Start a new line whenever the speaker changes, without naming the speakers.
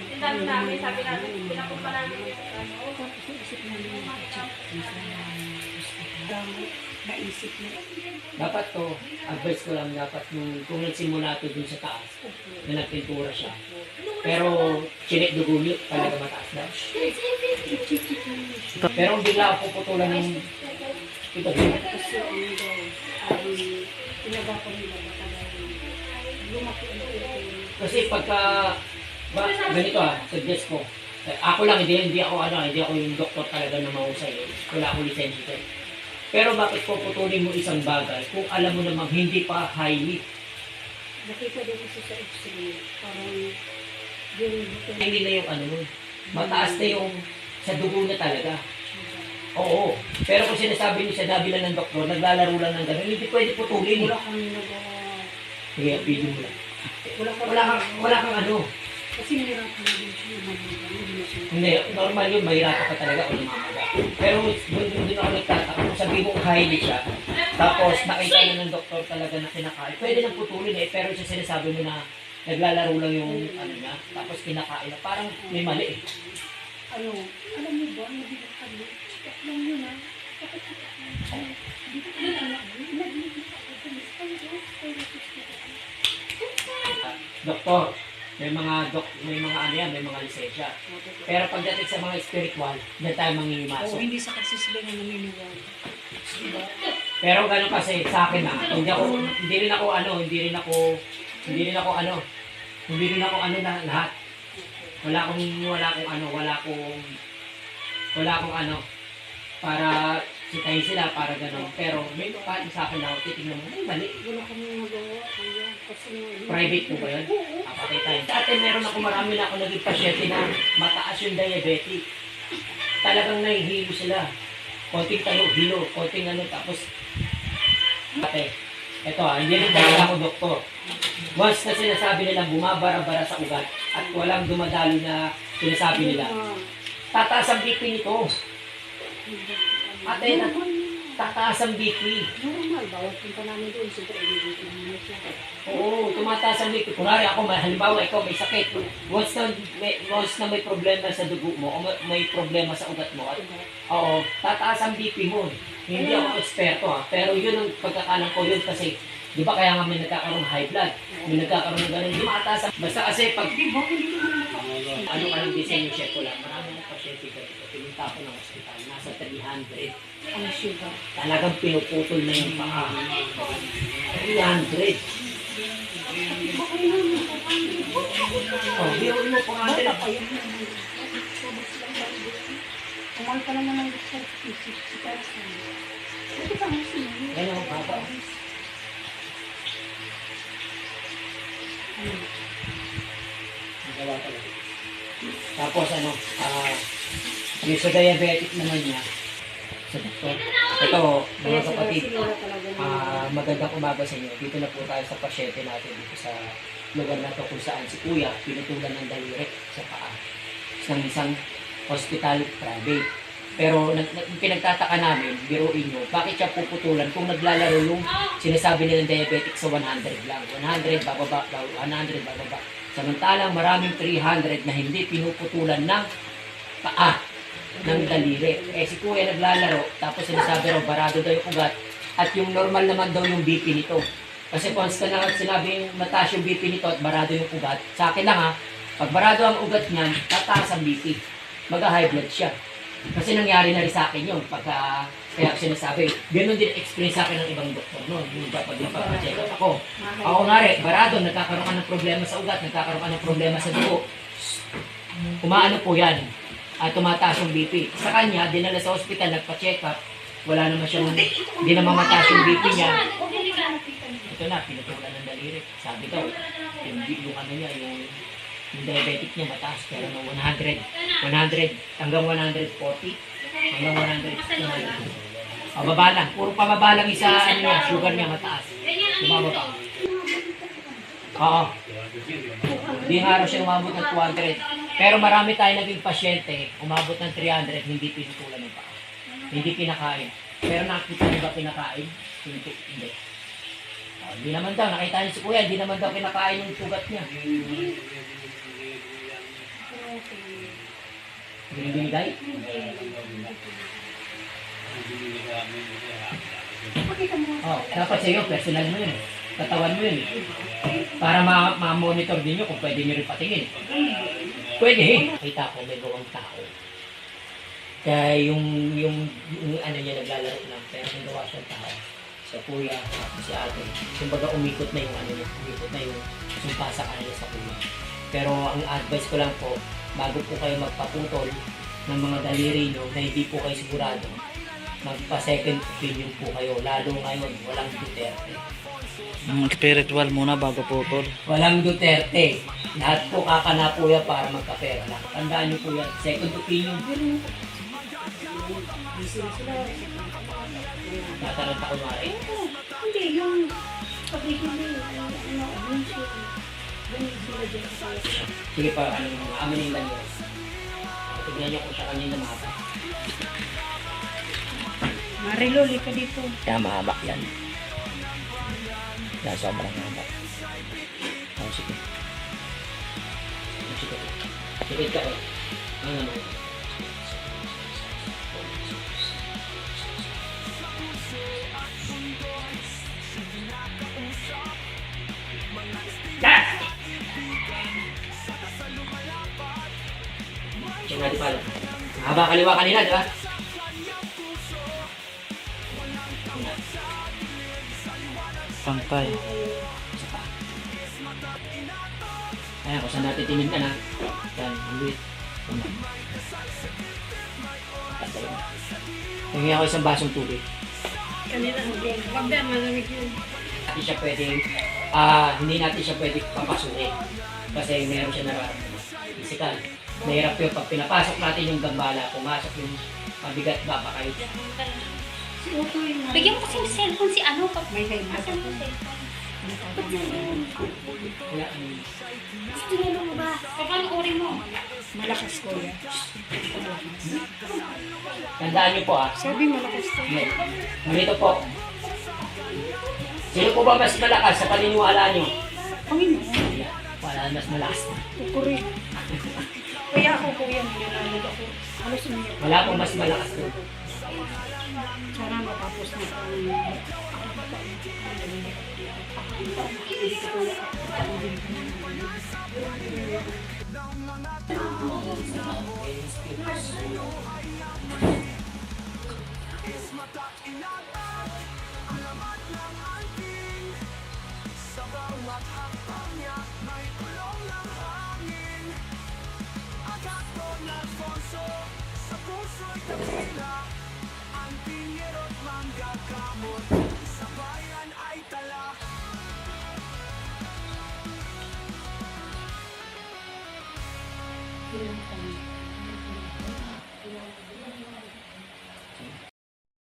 Tindahan namin, sabi namin, pinapunta namin yung
naisip mo.
Dapat to, advice ko lang, dapat kung nagsimula ito dun sa taas, na nagpintura siya. Pero, chinek dugo niyo, talaga mataas na. Pero kung bigla ako puputulan ng ito din.
Kasi ilaga ko nila baka dahil lumaki ang ito.
Kasi pagka, ganito suggest ko. Ako lang, hindi ako yung doktor talaga na mahusay. Wala akong lisensya. Pero bakit puputulin mo isang bagay kung alam mo namang hindi pa highly?
Nakita din kasi sa X-ray, parang yung
Hindi na yung mataas na yung sa dugo na talaga. Oo. Pero kung sinasabi niyo sa dabi lang ng doktor, naglalaro lang ng gano'n, hindi pwede putulin.
wala kang
Sige, video mo lang. Wala kang
kasi nahirapan na din siya
Hindi, normal yun, mahirapan ka talaga o namamaga. Pero doon ako nagtataka, kung sabi mo highly siya, tapos nakita na ng doktor talaga na kinakain, pwede nang putulin pero siya sinasabi mo na naglalaro lang yung niya, tapos kinakain na, parang may mali
alam mo ba, nabigat kami, check lang yun
Doktor, may mga lisensya. Pero pagdating sa mga spiritual, hindi tayo mangingimasok.
hindi sa kasi sila na naniniwala. Diba?
Pero gano'n kasi sa akin hindi rin ako na lahat. Wala akong para sitayin sila, para gano'n. Pero may kahit sa akin ako, titignan mo, mali.
Wala kami magawa, kuya. Kasi
Private po ba yun? Patay tayo. Dati marami na ako naging pasyente na mataas yung diabetic. Talagang nahihilo sila. Konting tayo, hilo, konting tapos ate, hindi rin talaga ako doktor. Once na sinasabi nilang bumabara-bara sa ugat at walang dumadalo na sinasabi nila, tataas ang BP nito. Ate, tataas ang BP.
normal, bawat punta namin doon, siyempre, ibigay namin siya.
Oo, tumataas ang BP. Kunwari ako, halimbawa ikaw may sakit. Once na may problema sa dugo mo, o may problema sa ugat mo, tataas ang BP mo. Hindi ako eksperto pero yun ang pagkakalam ko yun kasi, di ba kaya nga may nagkakaroon ng high blood, may nagkakaroon ng ganun, hindi mataas ang, basta kasi pag, design yung chef ko lang, marami na pasyente ko, pinunta ko ng hospital, nasa 300.
Ang sugar.
Talagang pinuputol na yung paa. 300. Biro mo 400.
Kumal ka naman ng research, 60,000. Ito pa ang sinili.
Yan ang baba. Magawa talaga. Tapos yung sa diabetic naman niya, sa doktor. Ito, mga kapatid, magandang umaga sa inyo. Dito na po tayo sa pasyente natin dito sa lugar na to kung saan si Kuya pinutulan ng daliri sa paa ng isang hospital private. Pero pinagtataka namin, biruin nyo, bakit siya puputulan kung naglalaro yung sinasabi nilang diabetic sa 100 lang. 100 bababa, 100 bababa. Samantalang maraming 300 na hindi pinuputulan ng paa, ng daliri. Si Kuya naglalaro, tapos sinasabi raw, barado daw yung ugat, at yung normal naman daw yung BP nito. Kasi constant na sinabing mataas yung BP nito at barado yung ugat. Sa akin lang pag barado ang ugat niyan, tataas ang BP. Mag-high blood siya. Kasi nangyari na rin sa akin yun. Kaya sinasabi, ganoon din experience sa akin ng ibang doktor noon. Yung pag nagpapacheck up ako. Ako nga rin, barado, nagkakaroon ka ng problema sa ugat, nagkakaroon ka ng problema sa dugo. Umaano po yan. At tumataas yung BP. Sa kanya, dinala sa ospital, nagpa-check up. Wala naman siyang, hindi naman mataas yung BP niya. Ito na, pinutulan ng daliri. Sabi daw, yung niya, yung diabetic niya mataas, pero no 100 hanggang 140, hanggang 100. Pababa lang, puro pababa lang isa, sugar niya mataas. Bumababa. Oo. Hindi nga raw siya umabot ng 200. Pero marami tayo naging pasyente, umabot ng 300, hindi pinutulan ng paa. Hindi kinakain. Pero nakita niyo ba kinakain? Hindi. Hindi naman daw, nakita niyo si kuya, hindi naman daw kinakain yung sugat niya. Hindi binigay?
Pakita mo.
Oh, dapat sa iyo, personal mo yun. Katawan mo yun. Para ma-monitor din nyo kung pwede nyo rin patingin. Pwede eh. Kita ko may gawang tao. Kaya yung ano niya naglalaro lang. Kaya may gawa siyang tao. Sa kuya, si ate. Kumbaga umikot na yung ano niya. Umikot na yung sumpa sa kanya sa kuya. Pero ang advice ko lang po, bago po kayo magpaputol ng mga daliri nyo na hindi po kayo sigurado, magpa-second opinion po kayo. Lalo ngayon, walang Duterte.
Spiritual muna bago putol.
Walang Duterte. Lahat po kakana po yan para magkapera lang. Tandaan nyo po yan. Second opinion. Tataranta ko mara.
Hindi, yung pag-ibig
Sige pa, ano yung mga amin yung lanyo. Tignan nyo kung siya kanina mahaba.
Mariloli ka dito.
Kaya mahaba yan. Kaya sobrang mahaba. Oh, sige. Sige. Sige ka eh. Ano naman? Yes! Siya nga di pala. Mahaba kaliwa kanina, di ba?
Pantay.
Isa pa. Ayan, kung saan natin tingin ka na. Yan, ulit. Patay na. Tingin ako isang basong tubig.
Kanina, wag na, malamig yun.
Hindi siya pwede, hindi natin siya pwede papasukin. Kasi meron siya nararamdaman. Physical. Mahirap yun. Pag pinapasok natin yung gambala, pumasok yung mabigat baka kayo.
Bigyan mo kasi ng cellphone si ano.
May helmet.
Asan mo cellphone?
Kaya,
Tinalo mo ba? Papanoorin mo.
Malakas ko yan.
tandaan niyo po
Sabi malakas ko.
Ganito po. Sino po ba mas malakas sa paniniwala niyo?
Panginoon.
Wala mas malakas na.
Kukuri. Kaya ako po yan. Nanalo ako. Halos umiyak.
Wala pong mas malakas doon.
Sana matapos na ang